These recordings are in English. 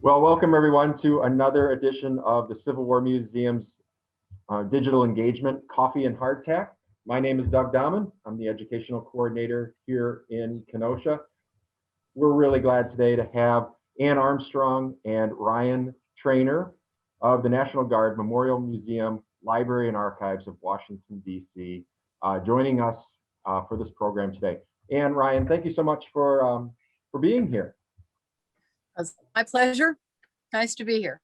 Well, welcome everyone to another edition of the Civil War Museum's digital engagement, Coffee and Hardtack. My name is Doug Dahman. I'm the educational coordinator here in Kenosha. We're really glad today to have Ann Armstrong and Ryan Trainor of the National Guard Memorial Museum, Library and Archives of Washington, D.C. Joining us for this program today. Ann, Ryan, thank you so much for being here. It's my pleasure. Nice to be here.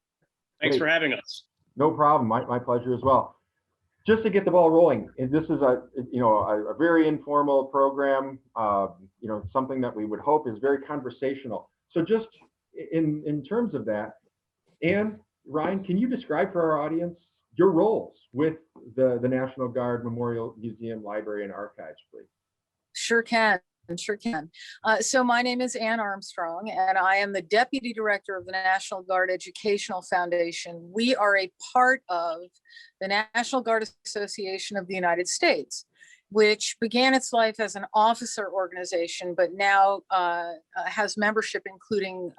Thanks for having us. No problem. My pleasure as well. Just to get the ball rolling, and this is a very informal program. Something that we would hope is very conversational. So just in terms of that, Ann, Ryan, can you describe for our audience your roles with the National Guard Memorial Museum, Library, and Archives, please? Sure can. So my name is Ann Armstrong, and I am the Deputy Director of the National Guard Educational Foundation. We are a part of the National Guard Association of the United States, which began its life as an officer organization, but now has membership including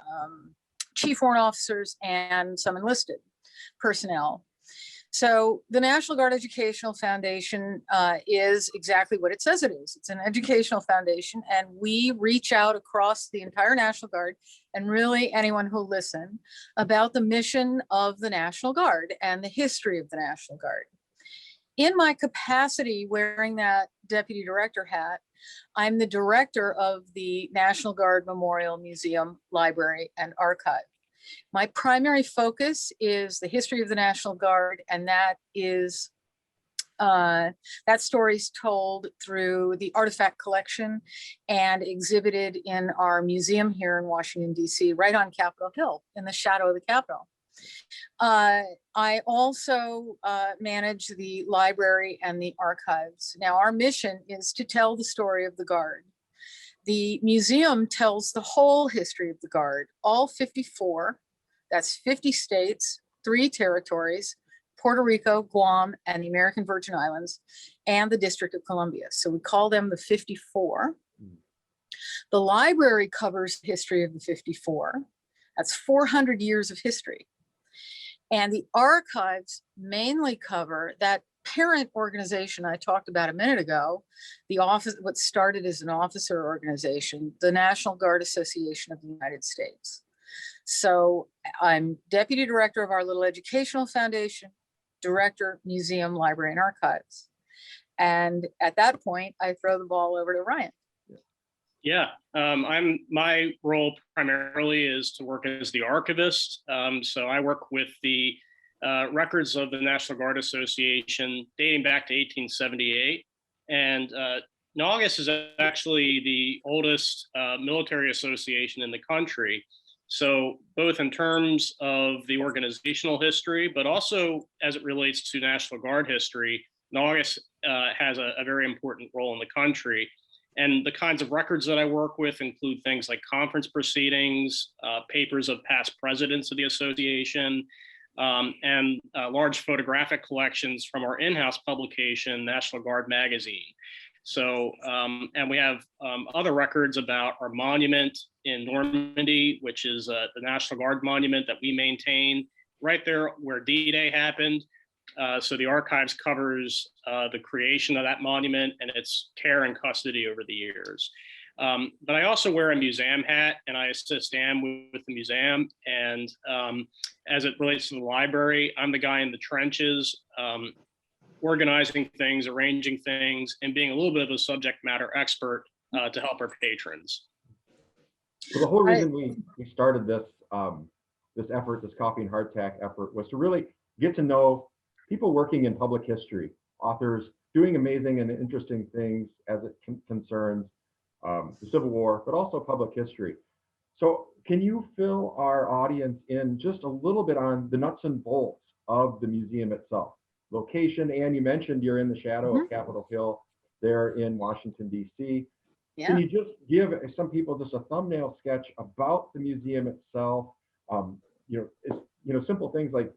chief warrant officers and some enlisted personnel. So the National Guard Educational Foundation is exactly what it says it is. It's an educational foundation, and we reach out across the entire National Guard and really anyone who'll listen about the mission of the National Guard and the history of the National Guard. In my capacity wearing that deputy director hat, I'm the director of the National Guard Memorial Museum, Library, and Archive. My primary focus is the history of the National Guard, and that story's told through the artifact collection and exhibited in our museum here in Washington, D.C., right on Capitol Hill, in the shadow of the Capitol. I also manage the library and the archives. Now, our mission is to tell the story of the Guard. The museum tells the whole history of the Guard, all 54, that's 50 states, 3 territories, Puerto Rico, Guam, and the American Virgin Islands, and the District of Columbia. So we call them the 54. The library covers the history of the 54. That's 400 years of history. And the archives mainly cover that parent organization I talked about a minute ago, the office, what started as an officer organization, the National Guard Association of the United States. So I'm deputy director of our little educational foundation, director, museum, library, and archives. And at that point, I throw the ball over to Ryan. Yeah, my role primarily is to work as the archivist. So I work with the records of the National Guard Association dating back to 1878. And NAGAS is actually the oldest military association in the country. So both in terms of the organizational history, but also as it relates to National Guard history, NAGAS has a very important role in the country. And the kinds of records that I work with include things like conference proceedings, papers of past presidents of the association, and large photographic collections from our in-house publication, National Guard Magazine. So, and we have other records about our monument in Normandy, which is the National Guard monument that we maintain right there where D-Day happened. So the archives covers the creation of that monument and its care and custody over the years. But I also wear a museum hat, and I assist Ann with the museum. And as it relates to the library, I'm the guy in the trenches, organizing things, arranging things, and being a little bit of a subject matter expert to help our patrons. Well, the whole reason we started this effort, this Coffee and Hardtack effort, was to really get to know people working in public history, authors doing amazing and interesting things as it concerns the Civil War, but also public history. So can you fill our audience in just a little bit on the nuts and bolts of the museum itself? Location, and you mentioned you're in the shadow of Capitol Hill there in Washington, D.C. Yeah. Can you just give some people just a thumbnail sketch about the museum itself? Simple things like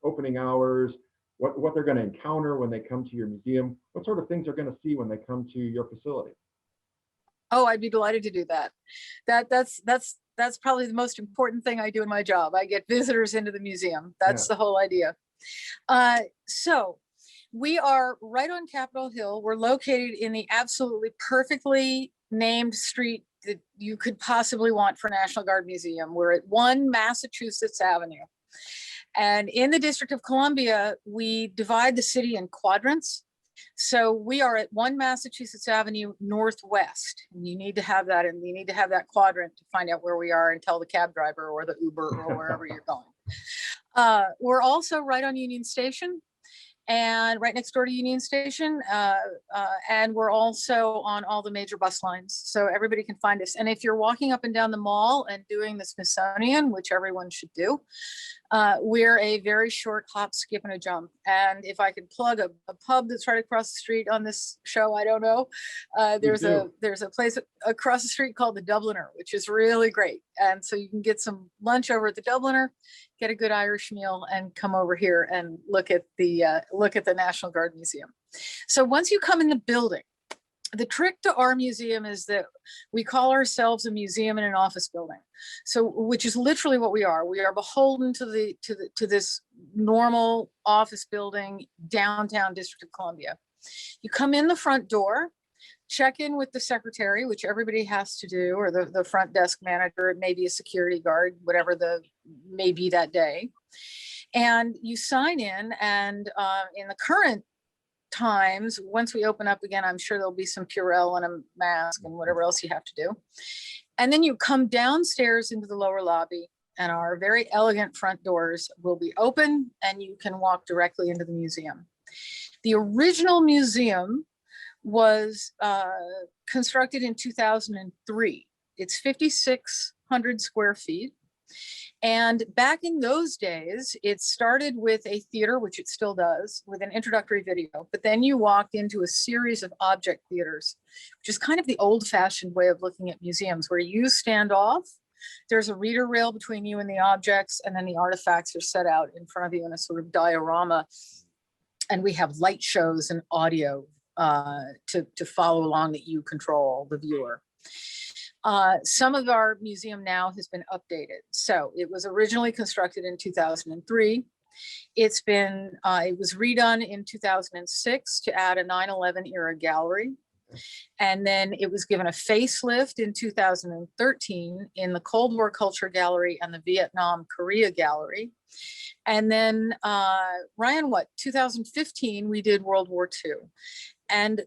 opening hours, what they're going to encounter when they come to your museum, what sort of things they're going to see when they come to your facility. Oh, I'd be delighted to do that. That's probably the most important thing I do in my job. I get visitors into the museum. That's the whole idea. So we are right on Capitol Hill. We're located in the absolutely perfectly named street that you could possibly want for National Guard Museum. We're at 1 Massachusetts Avenue. And in the District of Columbia, we divide the city in quadrants. So we are at 1 Massachusetts Avenue Northwest. And you need to have that, and you need to have that quadrant to find out where we are and tell the cab driver or the Uber or wherever you're going. We're also right on Union Station, and right next door to Union Station. And we're also on all the major bus lines, so everybody can find us. And if you're walking up and down the mall and doing the Smithsonian, which everyone should do, we're a very short hop, skip, and a jump. And if I could plug a pub that's right across the street on this show, I don't know. There's a place across the street called the Dubliner, which is really great. And so you can get some lunch over at the Dubliner, get a good Irish meal, and come over here and look at the National Guard Museum. So once you come in the building, the trick to our museum is that we call ourselves a museum in an office building. So, which is literally what we are. We are beholden to this normal office building, downtown District of Columbia. You come in the front door, check in with the secretary, which everybody has to do, or the front desk manager. It may be a security guard, whatever the may be that day. And you sign in, and in the current times, once we open up again, I'm sure there'll be some Purell and a mask and whatever else you have to do. And then you come downstairs into the lower lobby, and our very elegant front doors will be open, and you can walk directly into the museum. The original museum was constructed in 2003. It's 5,600 square feet. And back in those days, it started with a theater, which it still does, with an introductory video. But then you walked into a series of object theaters, which is kind of the old-fashioned way of looking at museums, where you stand off, there's a reader rail between you and the objects, and then the artifacts are set out in front of you in a sort of diorama. And we have light shows and audio to follow along that you control, the viewer. Some of our museum now has been updated. So it was originally constructed in 2003. It was redone in 2006 to add a 9/11 era gallery. And then it was given a facelift in 2013 in the Cold War Culture Gallery and the Vietnam Korea Gallery. And then Ryan, 2015, we did World War II. And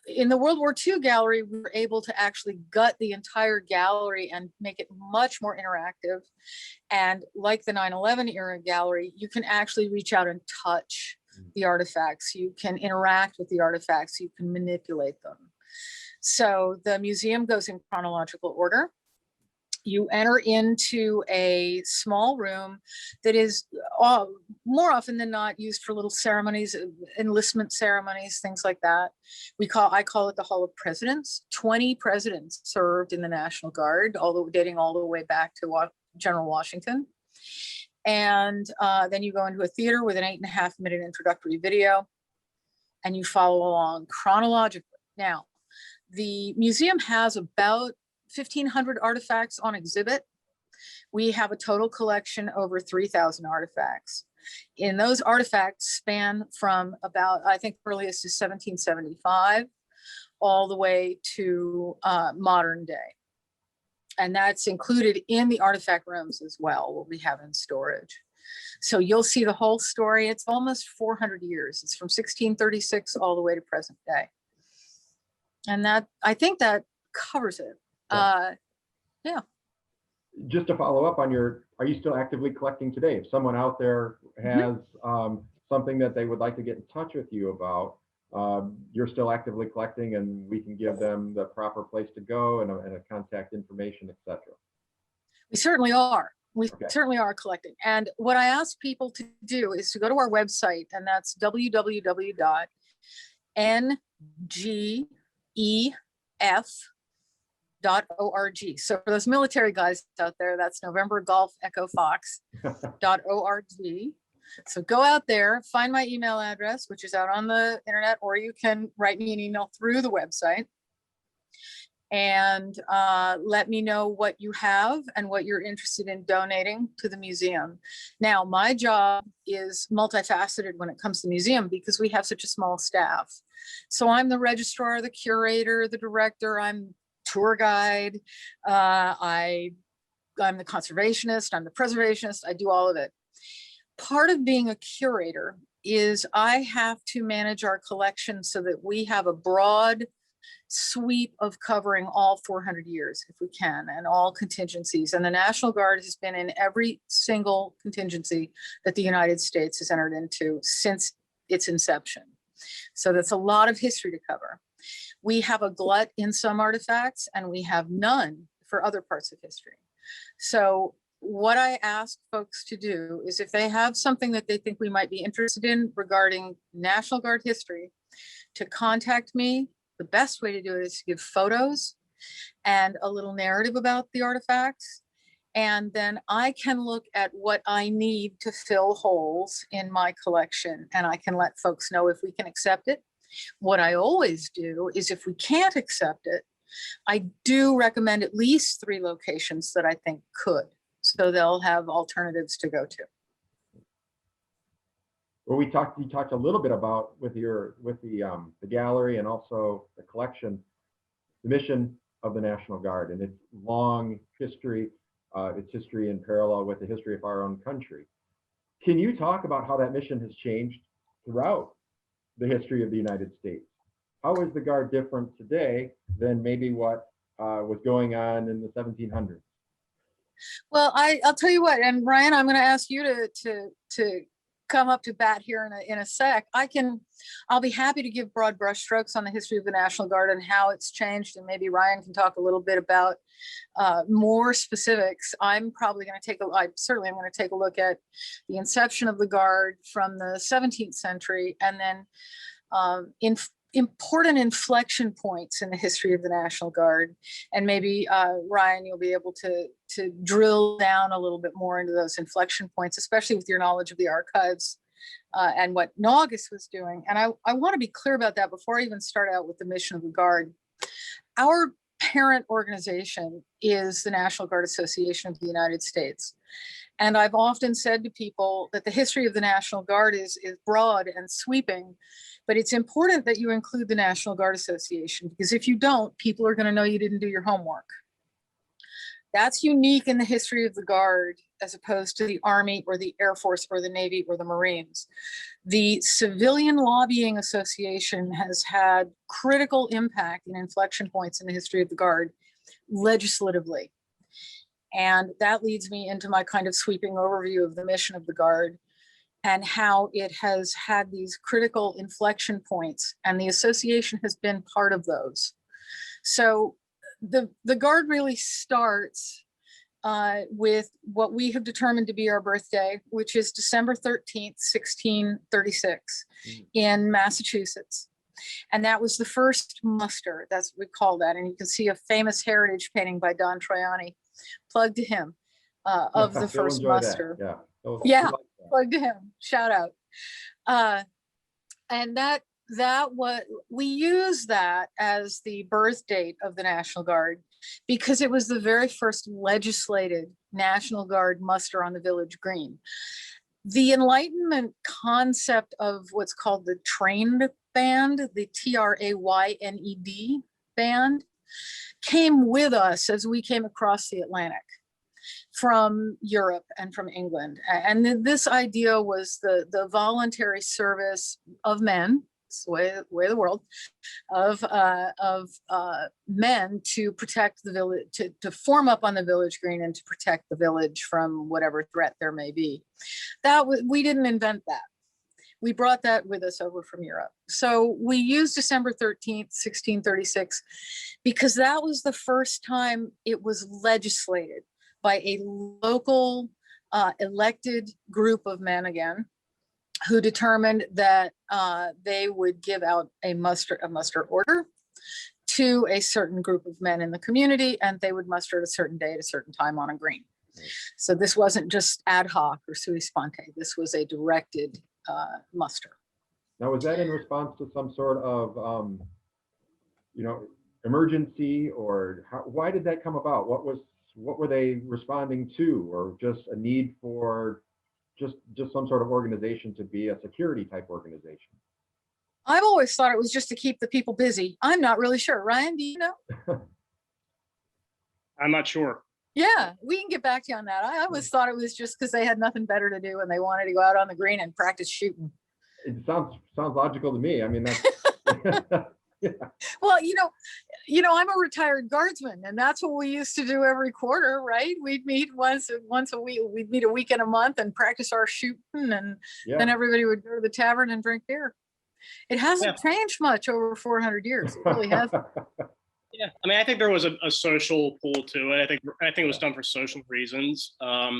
in the World War II gallery, we were able to actually gut the entire gallery and make it much more interactive. And like the 9/11 era gallery, you can actually reach out and touch the artifacts. You can interact with the artifacts. You can manipulate them. So the museum goes in chronological order. You enter into a small room that is more often than not used for little ceremonies, enlistment ceremonies, things like that. I call it the Hall of Presidents. 20 presidents served in the National Guard, dating all the way back to General Washington. And then you go into a theater with an 8.5-minute introductory video, and you follow along chronologically. Now, the museum has about 1,500 artifacts on exhibit. We have a total collection over 3,000 artifacts. And those artifacts span from about, I think earliest is 1775, all the way to modern day. And that's included in the artifact rooms as well, what we have in storage. So you'll see the whole story. It's almost 400 years. It's from 1636 all the way to present day. And I think that covers it. Yeah. Just to follow up on are you still actively collecting today? If someone out there has something that they would like to get in touch with you about, you're still actively collecting, and we can give them the proper place to go and a contact information, etc. We certainly are. We certainly are collecting. And what I ask people to do is to go to our website, and that's www.ngef.org. So for those military guys out there, that's November Golf Echo Fox.org. So go out there, find my email address, which is out on the internet, or you can write me an email through the website. and let me know what you have and what you're interested in donating to the museum. Now, my job is multifaceted when it comes to the museum because we have such a small staff. So I'm the registrar, the curator, the director, I'm tour guide, I'm the conservationist, I'm the preservationist, I do all of it. Part of being a curator is I have to manage our collection so that we have a broad sweep of covering all 400 years if we can, and all contingencies. And the National Guard has been in every single contingency that the United States has entered into since its inception. So that's a lot of history to cover. We have a glut in some artifacts and we have none for other parts of history. So what I ask folks to do is, if they have something that they think we might be interested in regarding National Guard history, to contact me. The best way to do it is to give photos and a little narrative about the artifacts. And then I can look at what I need to fill holes in my collection, and I can let folks know if we can accept it. What I always do is, if we can't accept it, I do recommend at least 3 locations that I think could, so they'll have alternatives to go to. Well, you talked a little bit about with the gallery and also the collection, the mission of the National Guard and its long history, its history in parallel with the history of our own country. Can you talk about how that mission has changed throughout the history of the United States? How is the Guard different today than maybe what was going on in the 1700s? Well, I'll tell you what, and Ryan, I'm going to ask you to come up to bat here in a sec. I'll be happy to give broad brushstrokes on the history of the National Guard and how it's changed, and maybe Ryan can talk a little bit about more specifics. I'm certainly going to take a look at the inception of the Guard from the 17th century, and then important inflection points in the history of the National Guard. And maybe Ryan, you'll be able to drill down a little bit more into those inflection points, especially with your knowledge of the archives and what Naugus was doing. And I want to be clear about that before I even start out with the mission of the Guard. Our parent organization is the National Guard Association of the United States. And I've often said to people that the history of the National Guard is broad and sweeping, but it's important that you include the National Guard Association, because if you don't, people are going to know you didn't do your homework. That's unique in the history of the Guard, as opposed to the Army or the Air Force or the Navy or the Marines. The Civilian Lobbying Association has had critical impact and inflection points in the history of the Guard legislatively. And that leads me into my kind of sweeping overview of the mission of the Guard and how it has had these critical inflection points, and the association has been part of those. So the Guard really starts with what we have determined to be our birthday, which is December 13th, 1636 in Massachusetts. And that was the first muster, that's what we call that. And you can see a famous heritage painting by Don Troiani, plug to him, of the first muster. Yeah, plug to him, shout out. And that what we use that as the birth date of the National Guard, because it was the very first legislated National Guard muster on the village green. The Enlightenment concept of what's called the trained band, the TRAYNED band, came with us as we came across the Atlantic from Europe and from England. And this idea was the voluntary service of men, it's the way of the world, of men to protect the village, to form up on the village green and to protect the village from whatever threat there may be. We didn't invent that. We brought that with us over from Europe. So we used December 13th, 1636, because that was the first time it was legislated by a local elected group of men again, who determined that they would give out a muster order to a certain group of men in the community, and they would muster at a certain day at a certain time on a green. So this wasn't just ad hoc or sui sponte. This was a directed muster. Now, was that in response to some sort of, emergency, or why did that come about? What were they responding to, or just a need for just some sort of organization to be a security type organization? I've always thought it was just to keep the people busy. I'm not really sure. Ryan, do you know? I'm not sure. Yeah, we can get back to you on that. I always thought it was just because they had nothing better to do and they wanted to go out on the green and practice shooting. It sounds logical to me. I mean, that's yeah. Well, I'm a retired guardsman, and that's what we used to do every quarter, right? We'd meet once a week. We'd meet a week in a month and practice our shooting, and then everybody would go to the tavern and drink beer. It hasn't changed much over 400 years. It really hasn't. Yeah, I mean, I think there was a social pull to it. I think it was done for social reasons. I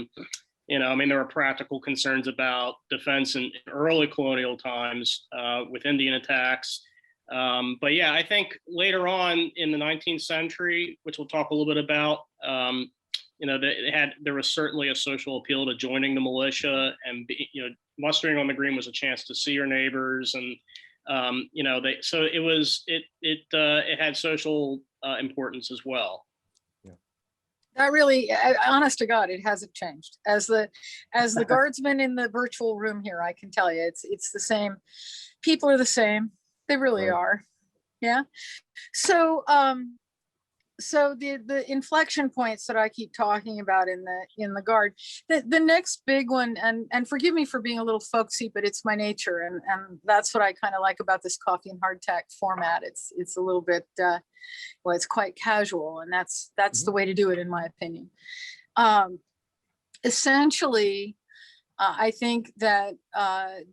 mean, there were practical concerns about defense in early colonial times with Indian attacks. But yeah, I think later on in the 19th century, which we'll talk a little bit about, there was certainly a social appeal to joining the militia, and mustering on the green was a chance to see your neighbors, and it had social importance as well. That really, honest to God, it hasn't changed. As the guardsman in the virtual room here, I can tell you, it's the same. People are the same. They really are. Yeah. So, so the inflection points that I keep talking about in the Guard, the next big one, and forgive me for being a little folksy, but it's my nature, and that's what I kind of like about this coffee and hardtack format. It's a little bit well, it's quite casual, and that's the way to do it, in my opinion. Essentially, I think that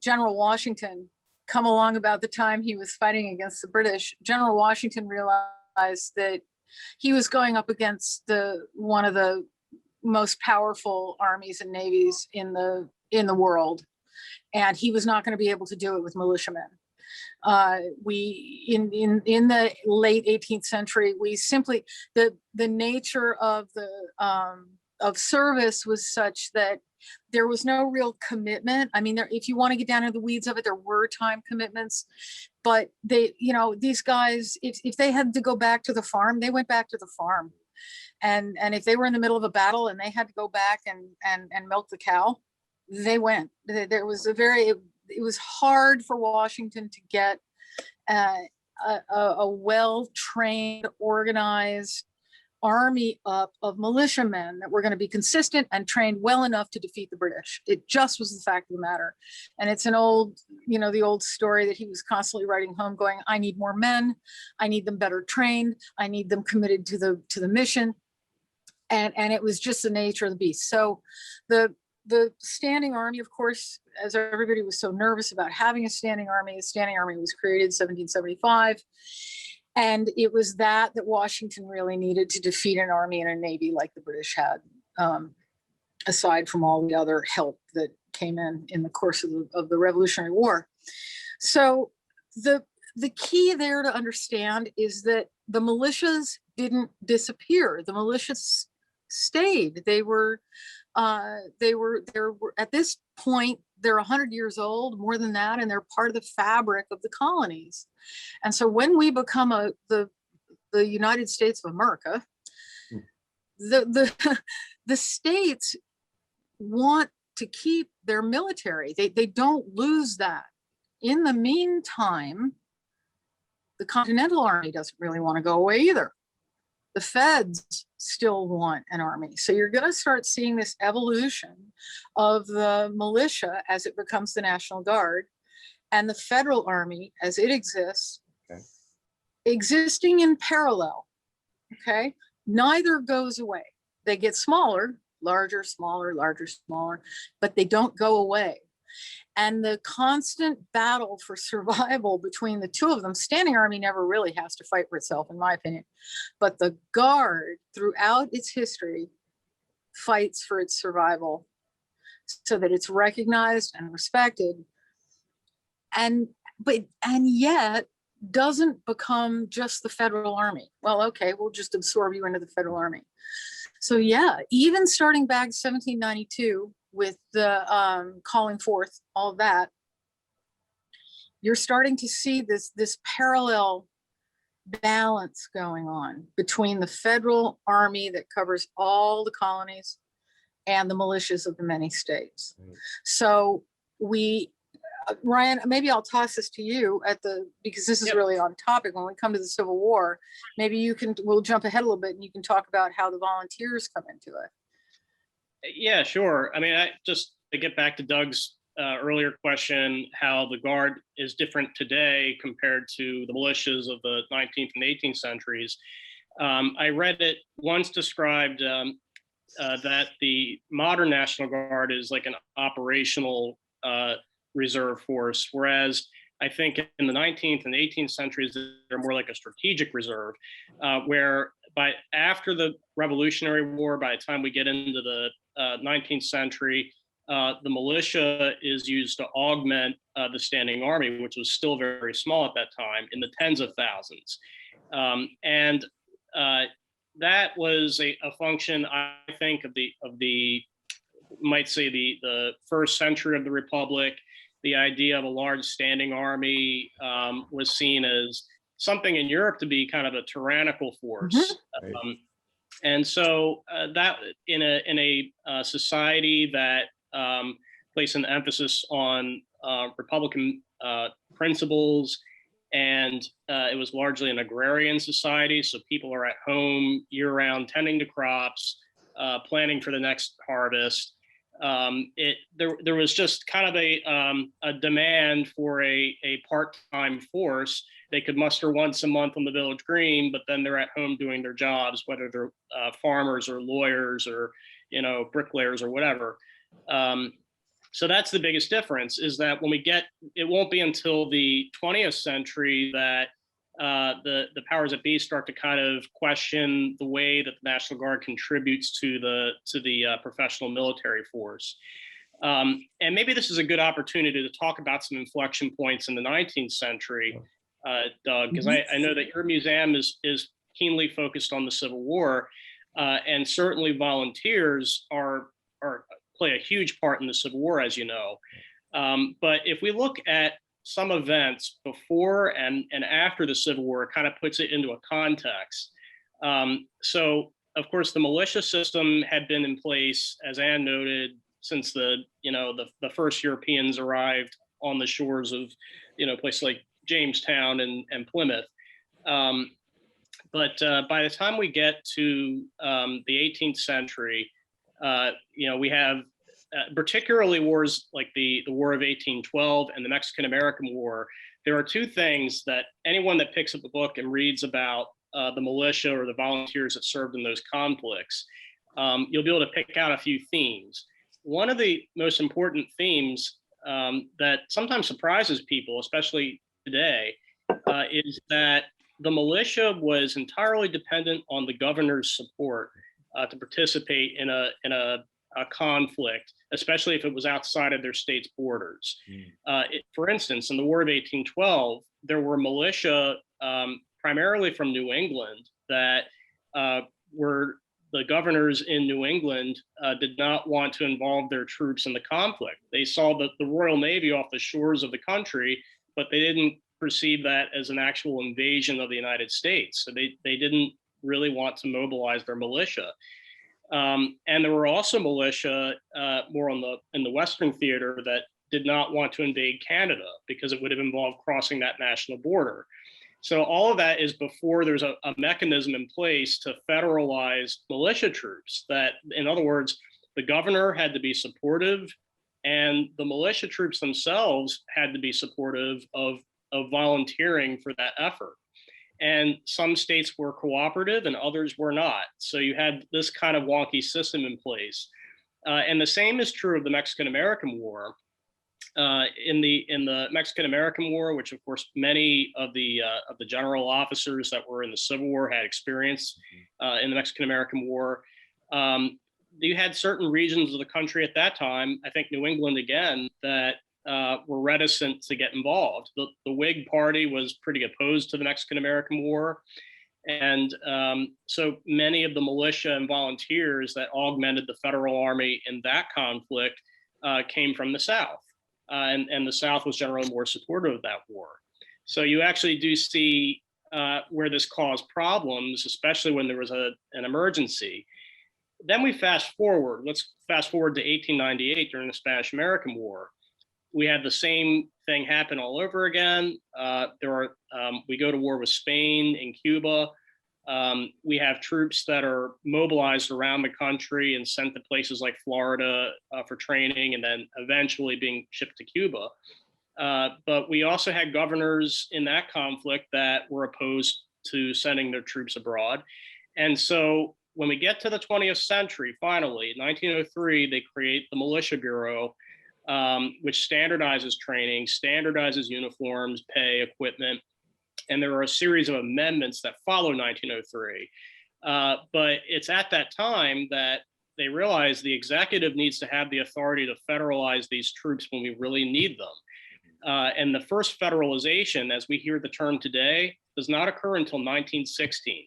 General Washington, come along about the time he was fighting against the British, General Washington realized that he was going up against one of the most powerful armies and navies in the world, and he was not going to be able to do it with militiamen. In the late 18th century, we simply the nature of of service was such that there was no real commitment. I mean, if you want to get down into the weeds of it, there were time commitments, but these guys, if they had to go back to the farm, they went back to the farm. And if they were in the middle of a battle and they had to go back and milk the cow, they went. It was hard for Washington to get a well-trained, organized army up of militiamen that were going to be consistent and trained well enough to defeat the British. It just was the fact of the matter. And it's an old, the old story that he was constantly writing home going, I need more men. I need them better trained. I need them committed to the mission. And it was just the nature of the beast. So the standing army, of course, as everybody was so nervous about having a standing army was created in 1775. And it was that Washington really needed to defeat an army and a navy like the British had, aside from all the other help that came in the course of the Revolutionary War. So the key there to understand is that the militias didn't disappear. The militias stayed. They were at this point, they're 100 years old, more than that, and they're part of the fabric of the colonies. And so when we become the United States of America, the states want to keep their military. They don't lose that. In the meantime, the Continental Army doesn't really want to go away either. The feds still want an army. So you're going to start seeing this evolution of the militia as it becomes the National Guard, and the federal army as it exists, existing in parallel. Okay, neither goes away. They get smaller, larger, smaller, larger, smaller, but they don't go away. And the constant battle for survival between the two of them, standing army never really has to fight for itself, in my opinion. But the Guard, throughout its history, fights for its survival so that it's recognized and respected. And yet doesn't become just the federal army. Well, okay, we'll just absorb you into the federal army. So yeah, even starting back 1792, with the calling forth, all of that, you're starting to see this parallel balance going on between the federal army that covers all the colonies and the militias of the many states. Right. So Ryan, maybe I'll toss this to you because this is really on topic when we come to the Civil War. Maybe we'll jump ahead a little bit and you can talk about how the volunteers come into it. Yeah, sure. I mean, just to get back to Doug's earlier question, how the Guard is different today compared to the militias of the 19th and 18th centuries. I read it once described that the modern National Guard is like an operational reserve force, whereas I think in the 19th and 18th centuries, they're more like a strategic reserve, where after the Revolutionary War, by the time we get into the 19th century, the militia is used to augment the standing army, which was still very small at that time, in the tens of thousands. And that was a function, I think, of the might say the first century of the Republic. The idea of a large standing army was seen as something in Europe to be kind of a tyrannical force. Right. And so that in a society that placed an emphasis on Republican principles, and it was largely an agrarian society, so people are at home year-round tending to crops, planning for the next harvest. There was just kind of a demand for a part-time force. They could muster once a month on the village green, but then they're at home doing their jobs, whether they're farmers or lawyers or bricklayers or whatever. So that's the biggest difference, is that when it won't be until the 20th century that the powers that be start to kind of question the way that the National Guard contributes to the professional military force. And maybe this is a good opportunity to talk about some inflection points in the 19th century, Doug, because I know that your museum is keenly focused on the Civil War, and certainly volunteers play a huge part in the Civil War, as you know. But if we look at some events before and after the Civil War, it kind of puts it into a context. So, of course, the militia system had been in place, as Anne noted, since the first Europeans arrived on the shores of places like Jamestown and Plymouth. But by the time we get to the 18th century, we have particularly wars like the War of 1812 and the Mexican-American War. There are two things that anyone that picks up a book and reads about the militia or the volunteers that served in those conflicts, you'll be able to pick out a few themes. One of the most important themes that sometimes surprises people, especially today, is that the militia was entirely dependent on the governor's support to participate in a conflict, especially if it was outside of their state's borders. For instance, in the War of 1812, there were militia primarily from New England that were the governors in New England did not want to involve their troops in the conflict. They saw the Royal Navy off the shores of the country, but they didn't perceive that as an actual invasion of the United States. So they didn't really want to mobilize their militia. And there were also militia more in the Western theater that did not want to invade Canada because it would have involved crossing that national border. So all of that is before there's a mechanism in place to federalize militia troops. That, in other words, the governor had to be supportive, and the militia troops themselves had to be supportive of volunteering for that effort. And some states were cooperative and others were not. So you had this kind of wonky system in place. And the same is true of the Mexican-American War. In the Mexican-American War, which of course many of the general officers that were in the Civil War had experience in the Mexican-American War, you had certain regions of the country at that time, I think New England again, that were reticent to get involved. The Whig Party was pretty opposed to the Mexican-American War. And so many of the militia and volunteers that augmented the federal army in that conflict came from the South. And the South was generally more supportive of that war. So you actually do see where this caused problems, especially when there was an emergency. Then we fast forward. Let's fast forward to 1898 during the Spanish-American War. We had the same thing happen all over again. We go to war with Spain and Cuba. We have troops that are mobilized around the country and sent to places like Florida for training, and then eventually being shipped to Cuba. But we also had governors in that conflict that were opposed to sending their troops abroad. And so when we get to the 20th century, finally, in 1903, they create the Militia Bureau, which standardizes training, standardizes uniforms, pay, equipment. And there are a series of amendments that follow 1903. But it's at that time that they realize the executive needs to have the authority to federalize these troops when we really need them. And the first federalization, as we hear the term today, does not occur until 1916.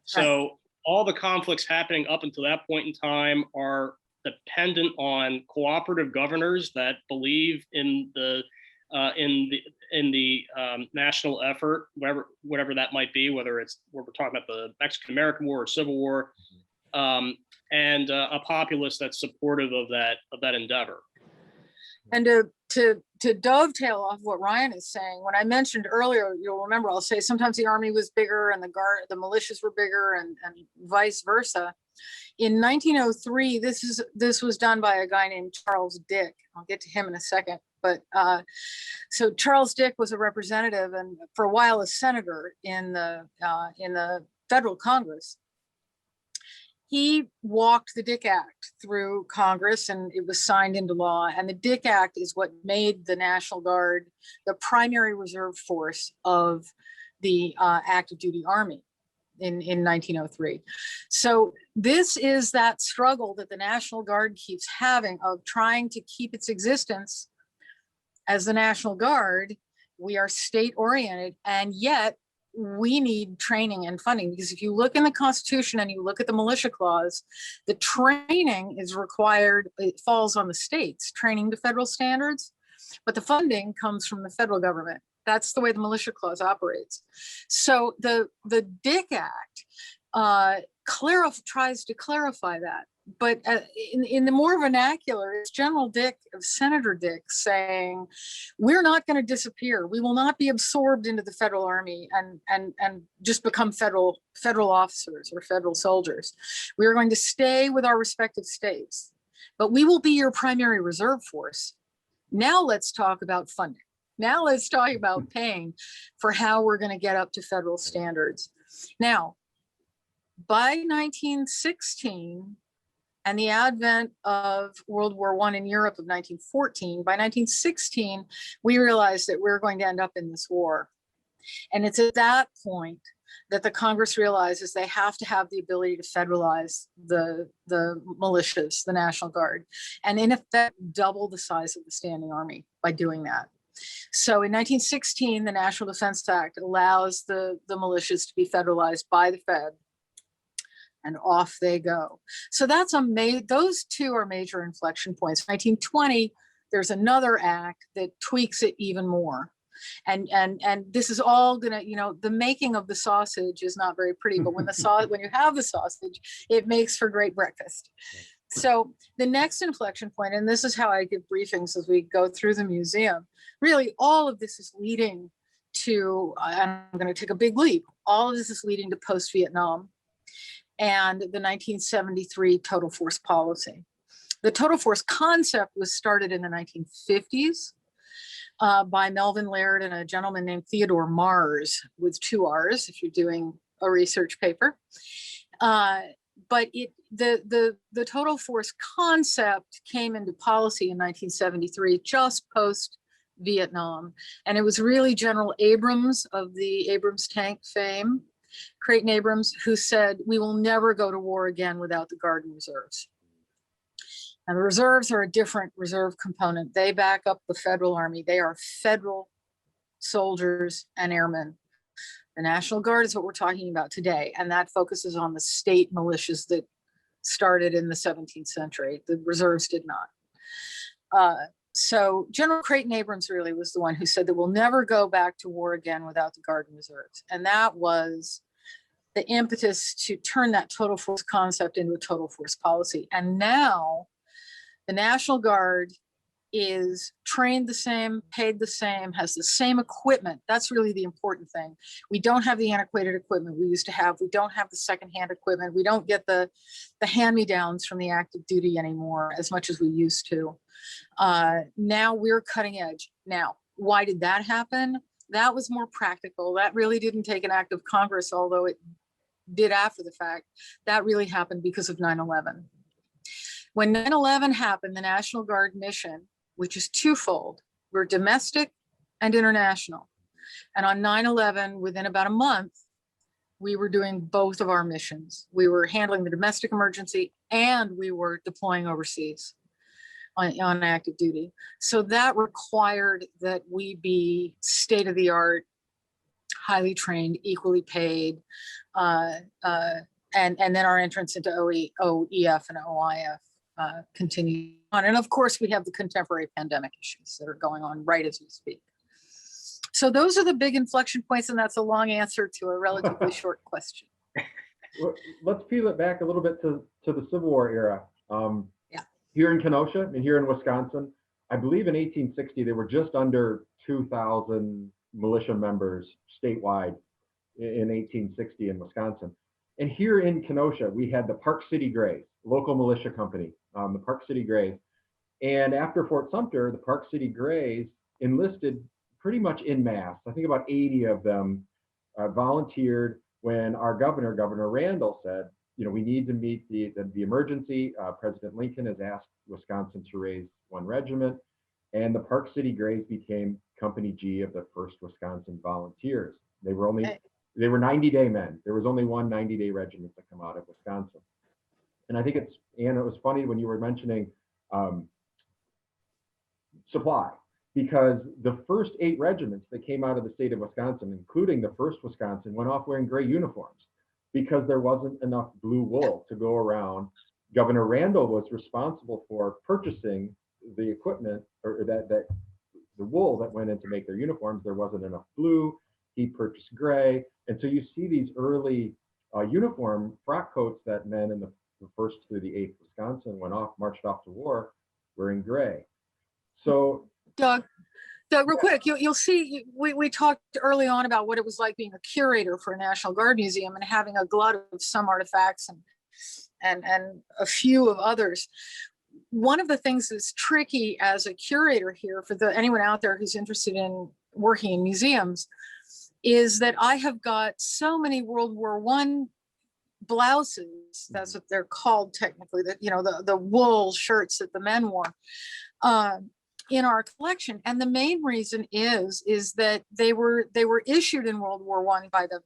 So all the conflicts happening up until that point in time are dependent on cooperative governors that believe in the national effort, whatever that might be, whether it's we're talking about the Mexican-American War or Civil War, and a populace that's supportive of that endeavor. And to dovetail off what Ryan is saying, when I mentioned earlier, you'll remember I'll say sometimes the army was bigger and the militias were bigger and vice versa. In 1903, this was done by a guy named Charles Dick. I'll get to him in a second. But so Charles Dick was a representative and for a while a senator in the federal Congress. He walked the Dick Act through Congress and it was signed into law. And the Dick Act is what made the National Guard the primary reserve force of the active duty Army in 1903. So this is that struggle that the National Guard keeps having of trying to keep its existence as the National Guard. We are state oriented, and yet we need training and funding, because if you look in the Constitution and you look at the militia clause, the training is required, it falls on the states, training to federal standards, but the funding comes from the federal government. That's the way the militia clause operates. So the Dick Act tries to clarify that. But in the more vernacular, it's General Dick, Senator Dick, saying, we're not going to disappear. We will not be absorbed into the federal army and just become federal officers or federal soldiers. We are going to stay with our respective states, but we will be your primary reserve force. Now let's talk about funding. Now let's talk about paying for how we're going to get up to federal standards. Now, by 1916, and the advent of World War I in Europe of 1914, by 1916, we realized that we're going to end up in this war. And it's at that point that the Congress realizes they have to have the ability to federalize the militias, the National Guard, and in effect, double the size of the standing army by doing that. So in 1916, the National Defense Act allows the militias to be federalized by the Fed, and off they go. So that's those two are major inflection points. 1920, there's another act that tweaks it even more. And this is all gonna, the making of the sausage is not very pretty, but when you have the sausage, it makes for great breakfast. So the next inflection point, and this is how I give briefings as we go through the museum, really all of this is leading to, I'm gonna take a big leap, all of this is leading to post-Vietnam and the 1973 total force policy. The total force concept was started in the 1950s by Melvin Laird and a gentleman named Theodore Mars, with 2 R's if you're doing a research paper. But the total force concept came into policy in 1973, just post Vietnam. And it was really General Abrams of the Abrams tank fame, Creighton Abrams, who said, we will never go to war again without the Guard and Reserves. And the reserves are a different reserve component. They back up the federal army. They are federal soldiers and airmen. The National Guard is what we're talking about today. And that focuses on the state militias that started in the 17th century. The reserves did not. So General Creighton Abrams really was the one who said that we'll never go back to war again without the Guard and Reserves. And that was the impetus to turn that total force concept into a total force policy. And now the National Guard is trained the same, paid the same, has the same equipment. That's really the important thing. We don't have the antiquated equipment we used to have. We don't have the secondhand equipment. We don't get the hand-me-downs from the active duty anymore as much as we used to. Now we're cutting edge. Now, why did that happen? That was more practical. That really didn't take an act of Congress, although it did after the fact. That really happened because of 9/11. When 9/11 happened, the National Guard mission, which is twofold, we're domestic and international. And on 9/11, within about a month, we were doing both of our missions. We were handling the domestic emergency and we were deploying overseas on active duty. So that required that we be state of the art, highly trained, equally paid, and then our entrance into OEF and OIF continue on. And of course, we have the contemporary pandemic issues that are going on right as we speak. So those are the big inflection points, and that's a long answer to a relatively short question. Well, let's peel it back a little bit to the Civil War era. Yeah. Here in Kenosha and here in Wisconsin, I believe in 1860, there were just under 2,000 militia members statewide in 1860 in Wisconsin. And here in Kenosha, we had the Park City Grays, local militia company, the Park City Grays. And after Fort Sumter, the Park City Grays enlisted pretty much en masse. I think about 80 of them volunteered when our governor, Governor Randall, said, you know, we need to meet the emergency. President Lincoln has asked Wisconsin to raise one regiment. And the Park City Grays became Company G of the 1st Wisconsin Volunteers. They were 90-day men. There was only one 90-day regiment to come out of Wisconsin. And I think it was funny when you were mentioning supply, because the first 8 regiments that came out of the state of Wisconsin, including the 1st Wisconsin, went off wearing gray uniforms because there wasn't enough blue wool to go around. Governor Randall was responsible for purchasing the equipment, or that the wool that went in to make their uniforms. There wasn't enough blue. He purchased gray. And so you see these early uniform frock coats that men in the 1st through the 8th Wisconsin marched off to war wearing gray. So Doug, real quick, you'll see, we talked early on about what it was like being a curator for a National Guard museum and having a glut of some artifacts and a few of others. One of the things that's tricky as a curator here for anyone out there who's interested in working in museums is that I have got so many World War I blouses, that's what they're called technically, that, you know, the wool shirts that the men wore, in our collection. And the main reason is that they were issued in World War I by the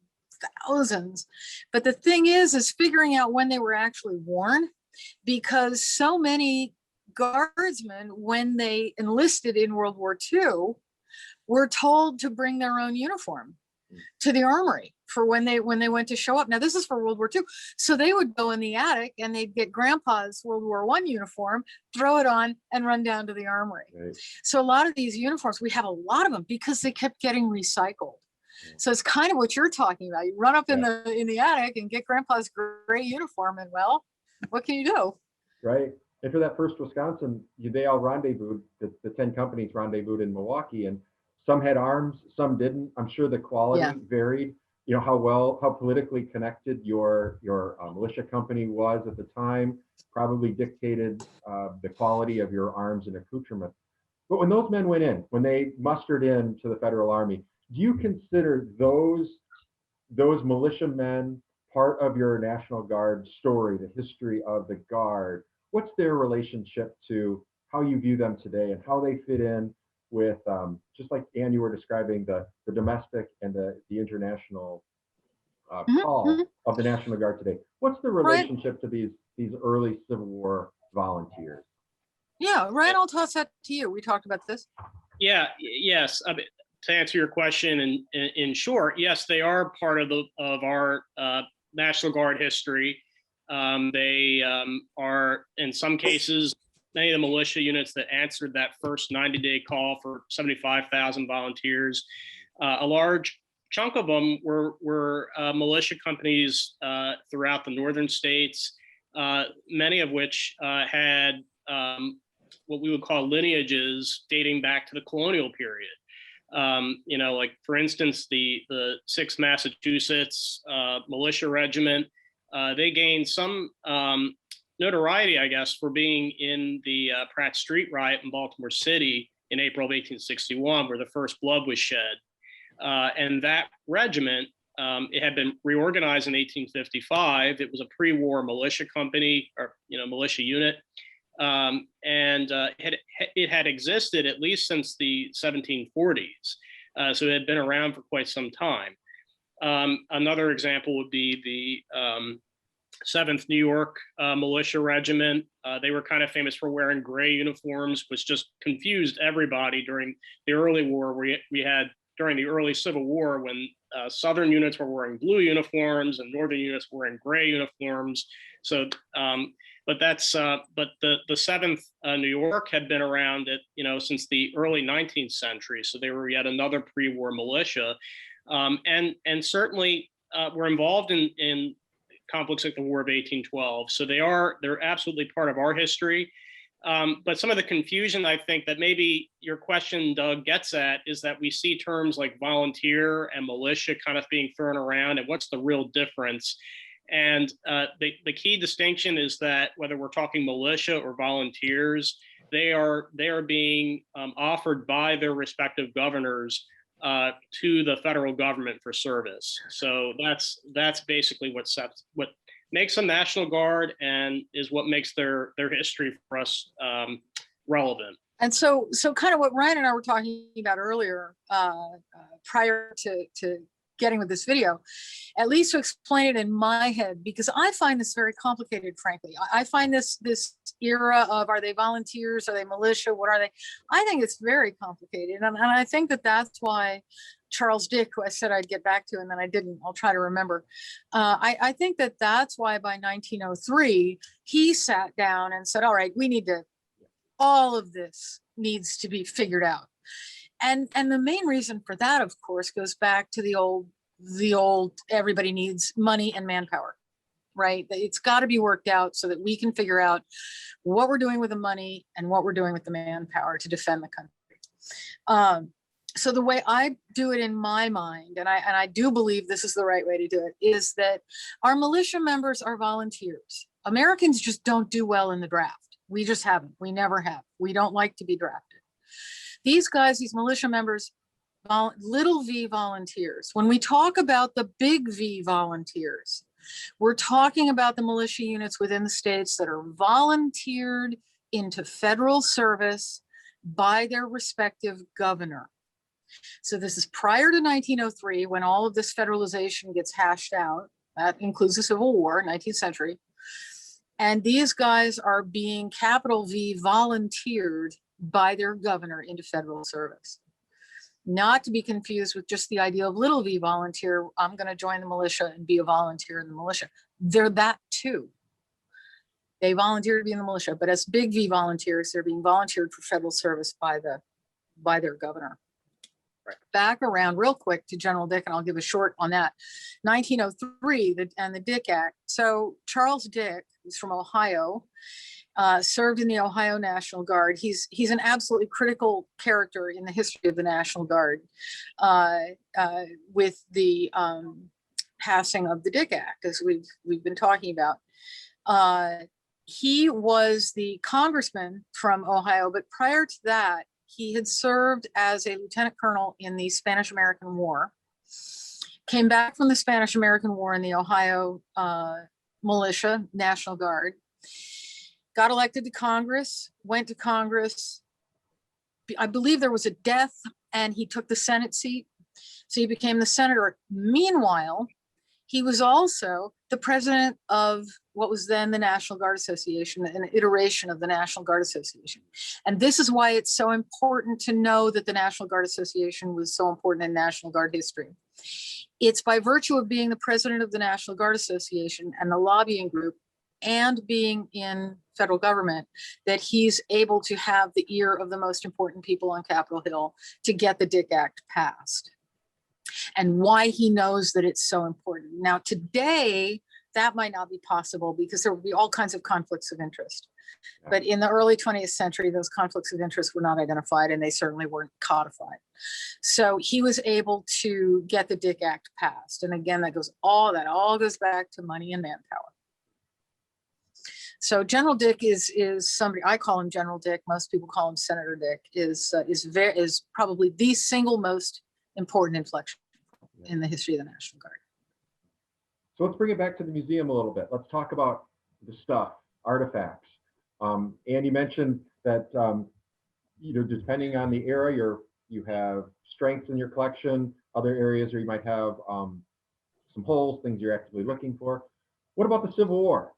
thousands. But the thing is figuring out when they were actually worn, because so many guardsmen, when they enlisted in World War II, were told to bring their own uniform to the armory for when they went to show up. Now this is for World War II. So they would go in the attic and they'd get grandpa's World War I uniform, throw it on and run down to the armory. Right. So a lot of these uniforms, we have a lot of them because they kept getting recycled. So it's kind of what you're talking about. You run up in the attic and get grandpa's gray uniform, and well, what can you do? Right. And for that 1st Wisconsin, they all rendezvoused, the 10 companies rendezvoused in Milwaukee, and some had arms, some didn't. I'm sure the quality varied. You know, how politically connected your militia company was at the time probably dictated the quality of your arms and accoutrement. But when those men went in, when they mustered in to the Federal Army, do you consider those militiamen part of your National Guard story, the history of the Guard? What's their relationship to how you view them today and how they fit in with, just like Ann, you were describing the domestic and the international call of the National Guard today? What's the relationship to these early Civil War volunteers? Yeah, Ryan, I'll toss that to you. We talked about this. Yeah, yes. I mean, to answer your question in short, yes, they are part of our National Guard history. They are, in some cases, many of the militia units that answered that first 90-day call for 75,000 volunteers. A large chunk of them were militia companies throughout the northern states, many of which had what we would call lineages dating back to the colonial period. Like for instance, the 6th Massachusetts Militia Regiment, they gained some notoriety, I guess, for being in the Pratt Street riot in Baltimore City in April of 1861, where the first blood was shed. And that regiment, it had been reorganized in 1855. It was a pre-war militia company, or militia unit, and it had existed at least since the 1740s. So it had been around for quite some time. Another example would be the 7th New York Militia Regiment. They were kind of famous for wearing gray uniforms, which just confused everybody during the early war. We had during the early Civil War, when Southern units were wearing blue uniforms and Northern units were wearing gray uniforms. So, but the 7th New York had been around since the early 19th century. So they were yet another pre-war militia, and certainly were involved in conflicts like the War of 1812. So they're absolutely part of our history. But some of the confusion, I think, that maybe your question, Doug, gets at is that we see terms like volunteer and militia kind of being thrown around, and what's the real difference? And the key distinction is that whether we're talking militia or volunteers, they are being offered by their respective governors to the federal government for service. So that's basically what makes them National Guard, and is what makes their history for us relevant. And so kind of what Ryan and I were talking about earlier, prior to getting with this video, at least to explain it in my head, because I find this very complicated, frankly. I find this era of, are they volunteers, are they militia, what are they? I think it's very complicated. And I think that's why Charles Dick, who I said I'd get back to, and then I didn't, I'll try to remember. I think that's why by 1903, he sat down and said, all right, all of this needs to be figured out. And the main reason for that, of course, goes back to the old everybody needs money and manpower, right? It's got to be worked out so that we can figure out what we're doing with the money and what we're doing with the manpower to defend the country. So the way I do it in my mind, and I do believe this is the right way to do it, is that our militia members are volunteers. Americans just don't do well in the draft. We just haven't. We never have. We don't like to be drafted. These guys, these militia members, little v volunteers. When we talk about the big V volunteers, we're talking about the militia units within the states that are volunteered into federal service by their respective governor. So this is prior to 1903, when all of this federalization gets hashed out. That includes the Civil War, 19th century. And these guys are being capital V volunteered by their governor into federal service. Not to be confused with just the idea of little v volunteer. I'm going to join the militia and be a volunteer in the militia. They're that too. They volunteer to be in the militia, but as big V volunteers, they're being volunteered for federal service by their governor. Right. Back around real quick to General Dick, and I'll give a short on that. 1903 and the Dick Act. So Charles Dick, who's from Ohio, served in the Ohio National Guard. He's an absolutely critical character in the history of the National Guard, with the passing of the Dick Act, as we've been talking about. He was the congressman from Ohio, but prior to that, he had served as a lieutenant colonel in the Spanish-American War, came back from the Spanish-American War in the Ohio Militia National Guard, got elected to Congress, went to Congress. I believe there was a death and he took the Senate seat. So he became the senator. Meanwhile, he was also the president of what was then the National Guard Association, an iteration of the National Guard Association. And this is why it's so important to know that the National Guard Association was so important in National Guard history. It's by virtue of being the president of the National Guard Association and the lobbying group and being in federal government, that he's able to have the ear of the most important people on Capitol Hill to get the Dick Act passed, and why he knows that it's so important. Now, today, that might not be possible because there will be all kinds of conflicts of interest. But in the early 20th century, those conflicts of interest were not identified, and they certainly weren't codified. So he was able to get the Dick Act passed. And again, that all goes back to money and manpower. So General Dick is somebody, I call him General Dick, most people call him Senator Dick, is probably the single most important inflection in the history of the National Guard. So let's bring it back to the museum a little bit. Let's talk about the stuff, artifacts. And you mentioned that depending on the era, you have strengths in your collection, other areas where you might have some holes, things you're actively looking for. What about the Civil War?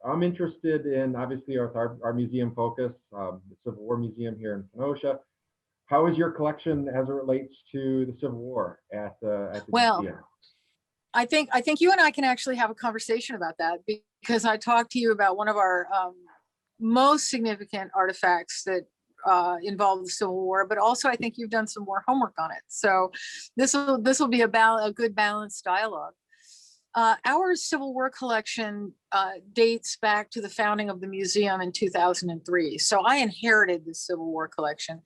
I'm interested in, obviously, our museum focus, the Civil War Museum here in Kenosha. How is your collection as it relates to the Civil War at the museum? I think you and I can actually have a conversation about that, because I talked to you about one of our most significant artifacts that involve the Civil War, but also I think you've done some more homework on it. So this will be a good balanced dialogue. Our Civil War collection dates back to the founding of the museum in 2003. So I inherited the Civil War collection.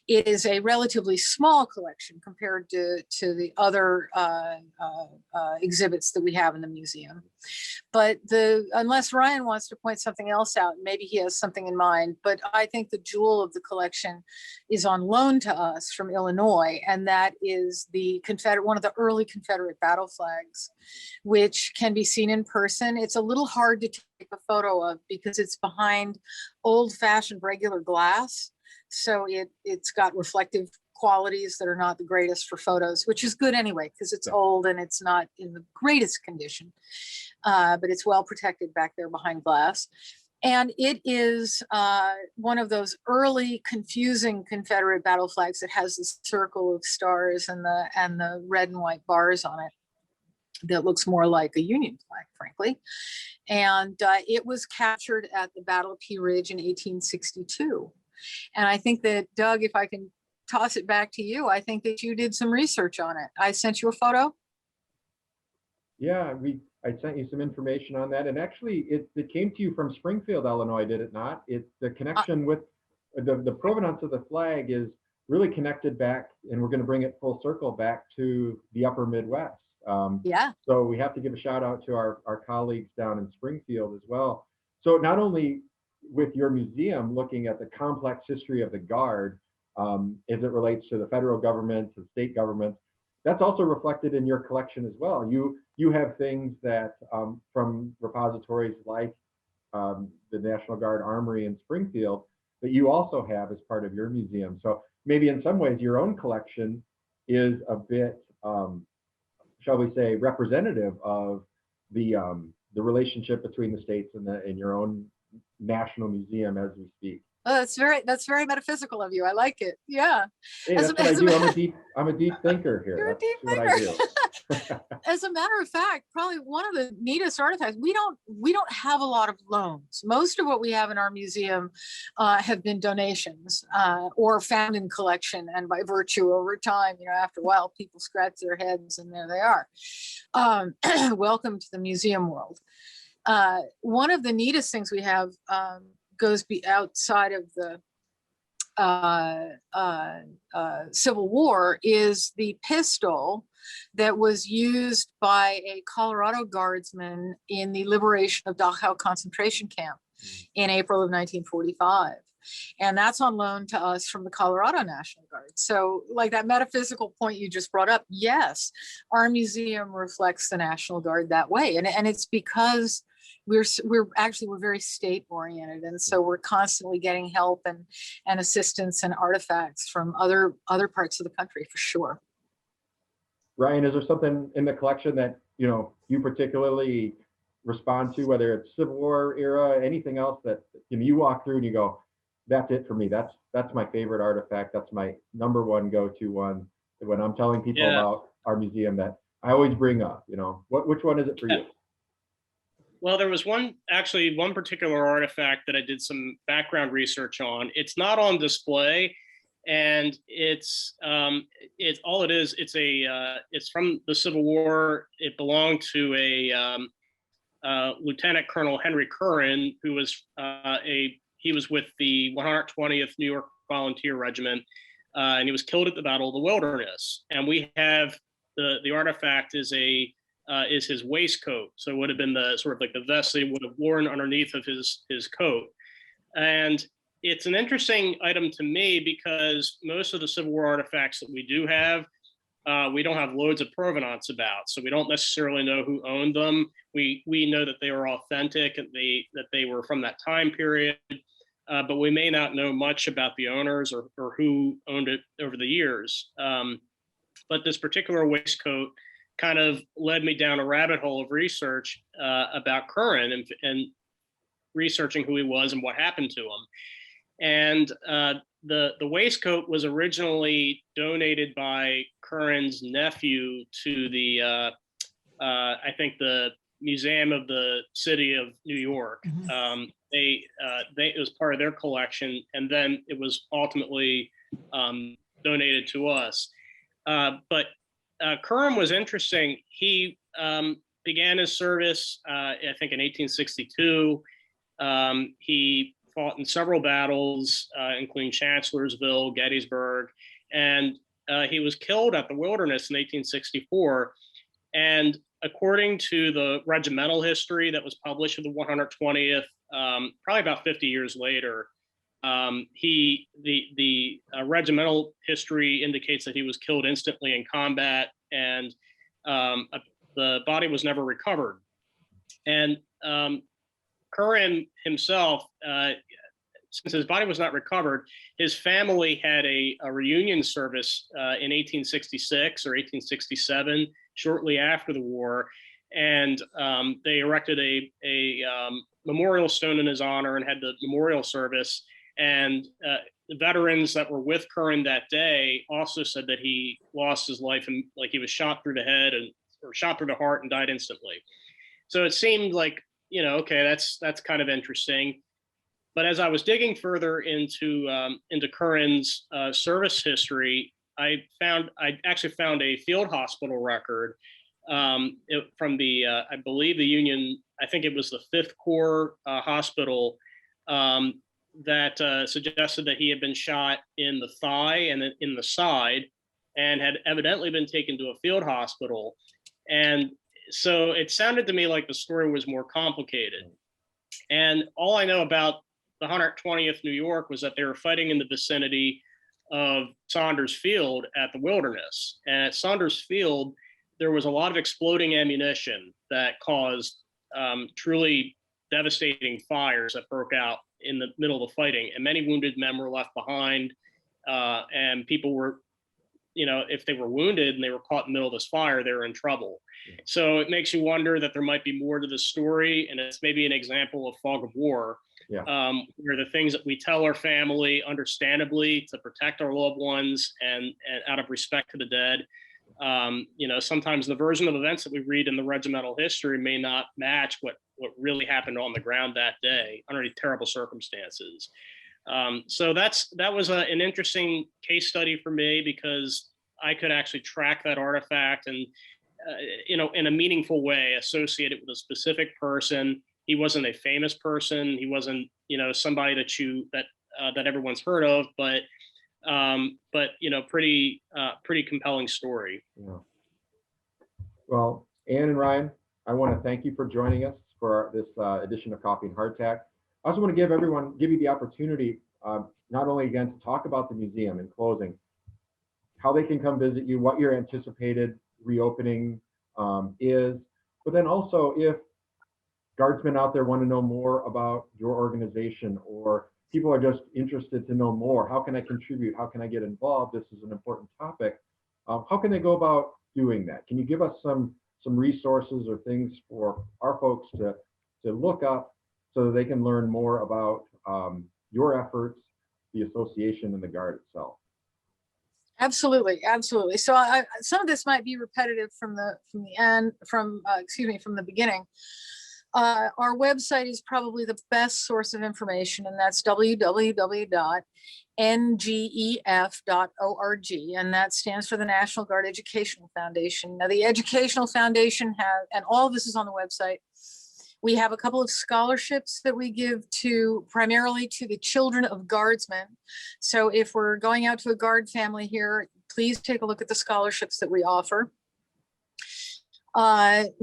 It is a relatively small collection compared to the other exhibits that we have in the museum. But unless Ryan wants to point something else out, maybe he has something in mind, but I think the jewel of the collection is on loan to us from Illinois, and that is one of the early Confederate battle flags, which can be seen in person. It's a little hard to take a photo of because it's behind old-fashioned regular glass. So it's got reflective qualities that are not the greatest for photos, which is good anyway, because it's old and it's not in the greatest condition, but it's well protected back there behind glass. And it is one of those early confusing Confederate battle flags that has this circle of stars and the red and white bars on it that looks more like a Union flag, frankly. And it was captured at the Battle of Pea Ridge in 1862. And I think that, Doug, if I can toss it back to you, I think that you did some research on it. I sent you a photo. Yeah, I sent you some information on that. And actually, it came to you from Springfield, Illinois, did it not? It's the connection with the provenance of the flag is really connected back, and we're going to bring it full circle back to the upper Midwest. Yeah. So we have to give a shout out to our colleagues down in Springfield as well. So not only with your museum looking at the complex history of the Guard as it relates to the federal government, to the state government, that's also reflected in your collection as well. You have things that from repositories like the National Guard Armory in Springfield that you also have as part of your museum. So maybe in some ways your own collection is a bit shall we say, representative of the relationship between the states and your own national museum as we speak. Oh, that's very metaphysical of you. I like it. Yeah. Hey, that's what I do. I'm a deep thinker here. You're a deep thinker. What I do. As a matter of fact, probably one of the neatest artifacts, we don't have a lot of loans. Most of what we have in our museum have been donations or found in collection, and by virtue over time, after a while, people scratch their heads and there they are. Welcome to the museum world. One of the neatest things we have goes outside of the Civil War is the pistol that was used by a Colorado guardsman in the liberation of Dachau concentration camp in April of 1945. And that's on loan to us from the Colorado National Guard. So like that metaphysical point you just brought up, yes, our museum reflects the National Guard that way. And it's because we're very state oriented, and so we're constantly getting help and assistance and artifacts from other parts of the country, for sure. Ryan, is there something in the collection that you particularly respond to, whether it's Civil War era, anything else that you walk through and you go, that's it for me, that's my favorite artifact, that's my number one go-to one when I'm telling people about our museum that I always bring up? Which one is it for you? Well, there was one particular artifact that I did some background research on. It's not on display, and it's all it is. It's from the Civil War. It belonged to a Lieutenant Colonel Henry Curran, who was he was with the 120th New York Volunteer Regiment, and he was killed at the Battle of the Wilderness. And we have the artifact is his waistcoat. So it would have been the sort of like the vest that he would have worn underneath of his coat. And it's an interesting item to me because most of the Civil War artifacts that we do have, we don't have loads of provenance about. So we don't necessarily know who owned them. We know that they were authentic and that they were from that time period, but we may not know much about the owners or who owned it over the years. But this particular waistcoat kind of led me down a rabbit hole of research about Curran and researching who he was and what happened to him. And the waistcoat was originally donated by Curran's nephew to the I think the Museum of the City of New York. It was part of their collection, and then it was ultimately donated to us. But Curran was interesting. He began his service, I think, in 1862. He fought in several battles, including Chancellorsville, Gettysburg, and he was killed at the Wilderness in 1864. And according to the regimental history that was published in the 120th, probably about 50 years later, the regimental history indicates that he was killed instantly in combat, and the body was never recovered. And Curran himself, since his body was not recovered, his family had a reunion service in 1866 or 1867, shortly after the war, and they erected a memorial stone in his honor and had the memorial service. And the veterans that were with Curran that day also said that he lost his life and like he was shot through the head or shot through the heart and died instantly. So it seemed like, okay, that's kind of interesting. But as I was digging further into Curran's service history, I actually found a field hospital record from the I believe the Union. I think it was the 5th Corps hospital that suggested that he had been shot in the thigh and in the side, and had evidently been taken to a field hospital. And so it sounded to me like the story was more complicated. And all I know about the 120th New York was that they were fighting in the vicinity of Saunders Field at the Wilderness. And at Saunders Field, there was a lot of exploding ammunition that caused truly devastating fires that broke out in the middle of the fighting. And many wounded men were left behind. And people were, if they were wounded and they were caught in the middle of this fire, they were in trouble. Yeah. So it makes you wonder that there might be more to the story. And it's maybe an example of fog of war. Yeah. Where the things that we tell our family, understandably, to protect our loved ones and out of respect to the dead, sometimes the version of events that we read in the regimental history may not match what really happened on the ground that day under terrible circumstances. So that was an interesting case study for me because I could actually track that artifact and, in a meaningful way, associate it with a specific person. He wasn't a famous person. He wasn't, somebody that everyone's heard of, but pretty compelling story. Yeah. Well, Ann and Ryan, I want to thank you for joining us for this edition of Coffee and Hardtack. I also want to give you the opportunity, not only again to talk about the museum in closing, how they can come visit you, what your anticipated reopening is, but then also if Guardsmen out there want to know more about your organization, or people are just interested to know more, how can I contribute? How can I get involved? This is an important topic. How can they go about doing that? Can you give us some resources or things for our folks to look up so that they can learn more about your efforts, the association, and the Guard itself? Absolutely. So some of this might be repetitive from the beginning. Our website is probably the best source of information, and that's www.ngef.org, and that stands for the National Guard Educational Foundation. Now, the Educational Foundation has, and all of this is on the website. We have a couple of scholarships that we give to primarily to the children of guardsmen. So if we're going out to a guard family here, please take a look at the scholarships that we offer.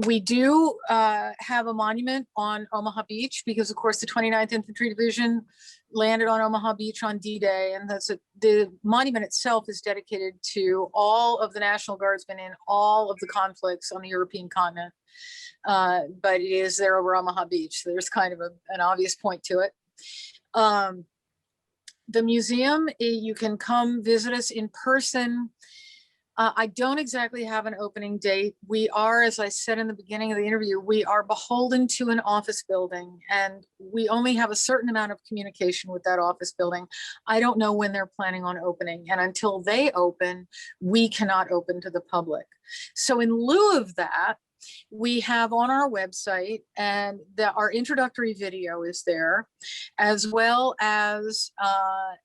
We do have a monument on Omaha Beach because, of course, the 29th Infantry Division landed on Omaha Beach on D-Day, and the monument itself is dedicated to all of the National Guardsmen in all of the conflicts on the European continent. But it is there over Omaha Beach. So there's kind of an obvious point to it. The museum, you can come visit us in person. I don't exactly have an opening date. We are, as I said in the beginning of the interview, we are beholden to an office building, and we only have a certain amount of communication with that office building. I don't know when they're planning on opening, and until they open, we cannot open to the public. So in lieu of that, we have on our website, and our introductory video is there, as well as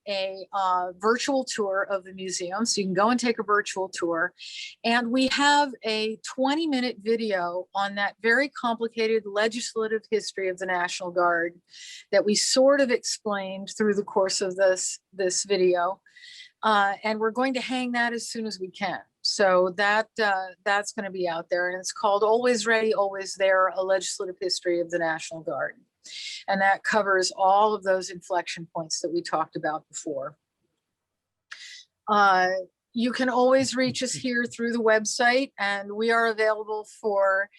a virtual tour of the museum. So you can go and take a virtual tour. And we have a 20-minute video on that very complicated legislative history of the National Guard that we sort of explained through the course of this video. And we're going to hang that as soon as we can. So that's going to be out there, and it's called Always Ready, Always There, A Legislative History of the National Guard. And that covers all of those inflection points that we talked about before. You can always reach us here through the website, and we are available for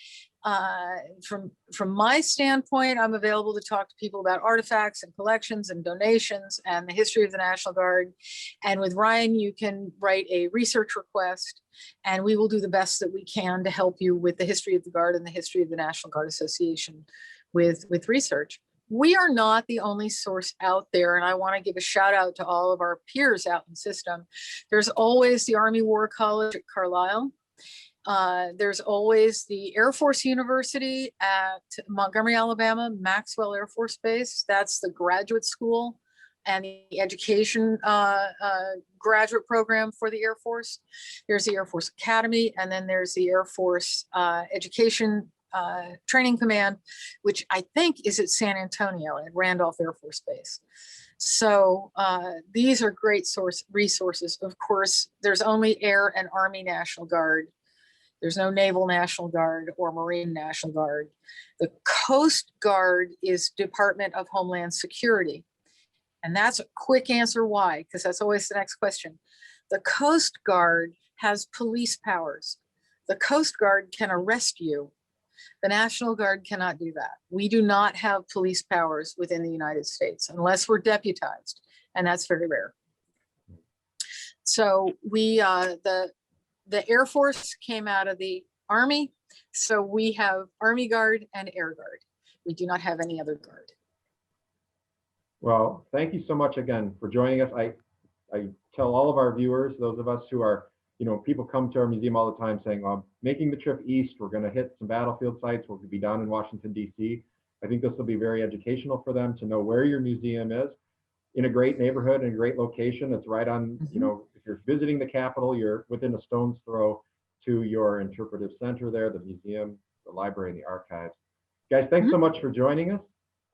from my standpoint, I'm available to talk to people about artifacts and collections and donations and the history of the National Guard. And with Ryan, you can write a research request, and we will do the best that we can to help you with the history of the Guard and the history of the National Guard Association with research. We are not the only source out there, and I want to give a shout out to all of our peers out in the system. There's always the Army War College at Carlisle. There's always the Air Force University at Montgomery, Alabama, Maxwell Air Force Base. That's the graduate school and the education graduate program for the Air Force. There's the Air Force Academy, and then there's the Air Force Education Training Command, which I think is at San Antonio at Randolph Air Force Base. So these are great resources. Of course, there's only Air and Army National Guard. There's no Naval National Guard or Marine National Guard. The Coast Guard is Department of Homeland Security. And that's a quick answer why, because that's always the next question. The Coast Guard has police powers. The Coast Guard can arrest you. The National Guard cannot do that. We do not have police powers within the United States unless we're deputized, and that's very rare. So the Air Force came out of the Army, so we have Army Guard and Air Guard. We do not have any other guard. Well, thank you so much again for joining us. I tell all of our viewers, those of us who are, people come to our museum all the time saying, well, I'm making the trip east, we're going to hit some battlefield sites, we're going to be down in Washington, D.C. I think this will be very educational for them to know where your museum is in a great neighborhood and a great location. It's right on, if you're visiting the Capitol, you're within a stone's throw to your interpretive center there, the museum, the library, and the archives. Guys, thanks so much for joining us.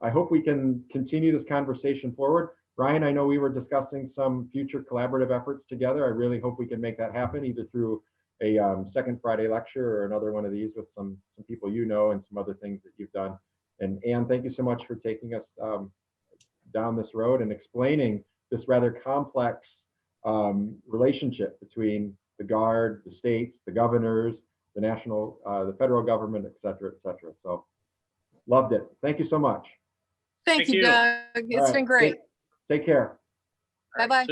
I hope we can continue this conversation forward. Ryan, I know we were discussing some future collaborative efforts together. I really hope we can make that happen, either through a second Friday lecture or another one of these with some people and some other things that you've done. And Anne, thank you so much for taking us down this road and explaining this rather complex relationship between the Guard, the states, the governors, the national, the federal government, et cetera, et cetera. So loved it. Thank you so much. Thank you, Doug. It's been great. Take care. Bye-bye.